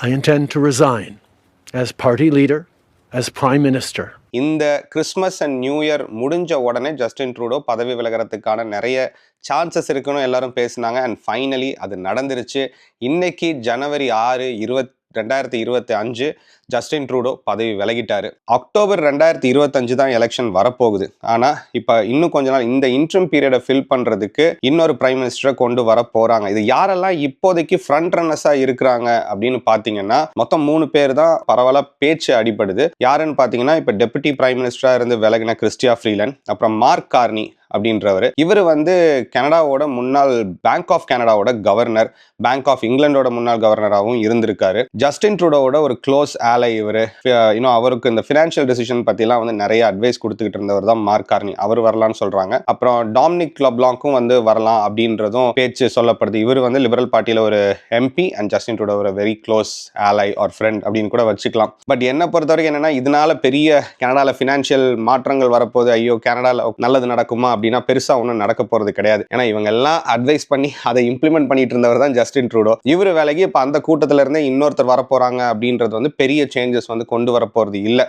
I intend to resign as party leader, as prime minister. இந்த Christmas and new year முடிஞ்ச உடனே Justin Trudeau பதவி விலகிறதுக்கான நிறைய chances இருக்குன்னு எல்லாரும் பேசினாங்க. அண்ட் ஃபைனலி அது நடந்துருச்சு. இன்னைக்கு ஜனவரி 6 2025 ஜஸ்டின் ட்ரூடோ பதவி விலகிட்டாரு. அக்டோபர் 2025 தான் எலெக்ஷன் வரப்போகுது. ஆனா இப்ப இன்னும் கொஞ்ச நாள் இந்த இன்ட்ரம் பீரியடை ஃபில் பண்றதுக்கு இன்னொரு பிரைம் மினிஸ்டரை கொண்டு வர போறாங்க. இது யாரெல்லாம் இப்போதைக்கு ஃப்ரண்ட் ரன்னர்ஸா இருக்கிறாங்க அப்படின்னு பாத்தீங்கன்னா மொத்தம் 3 பேர் தான் பரவாயில்ல பேச்சு அடிபடுது. யாருன்னு பாத்தீங்கன்னா இப்ப டெபுட்டி பிரைம் மினிஸ்டரா இருந்து விலகின கிறிஸ்டியா ஃப்ரீலண்ட், அப்புறம் மார்க் கார்னி அப்படின்றவர். இவர் கனடாவோட முன்னாள் பேங்க் ஆஃப் கனடாவோட கவர்னர், பேங்க் ஆஃப் இங்கிலாண்டோட முன்னாள் கவர்னராகவும் இருந்திருக்காரு. ஜஸ்டின் ட்ரூடோவோட ஒரு க்ளோஸ் ஆலை இவர். இன்னும் அவருக்கு இந்த ஃபினான்ஷியல் டிசிஷன் பத்திலாம் நிறைய அட்வைஸ் கொடுத்துக்கிட்டு இருந்தவர் தான் மார்க் கார்னி. அவர் வரலாம்னு சொல்றாங்க. அப்புறம் டாமினிக் லெப்லாங்க்கும் வரலாம் அப்படின்றதும் பேச்சு சொல்லப்படுது. இவர் லிபரல் பார்ட்டியில ஒரு எம்பி அண்ட் ஜஸ்டின் ட்ரூடோ ஒரு வெரி க்ளோஸ் ஆலை ஆர் ஃப்ரெண்ட் அப்படின்னு கூட வச்சுக்கலாம். பட் என்ன பொறுத்த வரைக்கும் என்னன்னா, இதனால பெரிய கனடால ஃபினான்ஷியல் மாற்றங்கள் வரப்போகுது, ஐயோ கனடால நல்லது நடக்குமா அப்படின்னா பெருசா ஒன்றும் நடக்க போறது கிடையாது. ஏன்னா இவங்க எல்லாம் அட்வைஸ் பண்ணி அதை இம்ப்ளிமெண்ட் பண்ணிட்டு இருந்தவர் தான் ஜஸ்டின் ட்ரூடோ. இவர் வேலைக்கு இப்ப அந்த கூட்டத்துல இருந்தே இன்னொருத்தர் வரப்போறாங்க அப்படின்றது பெரிய சேஞ்சஸ் கொண்டு வர போறது இல்லை.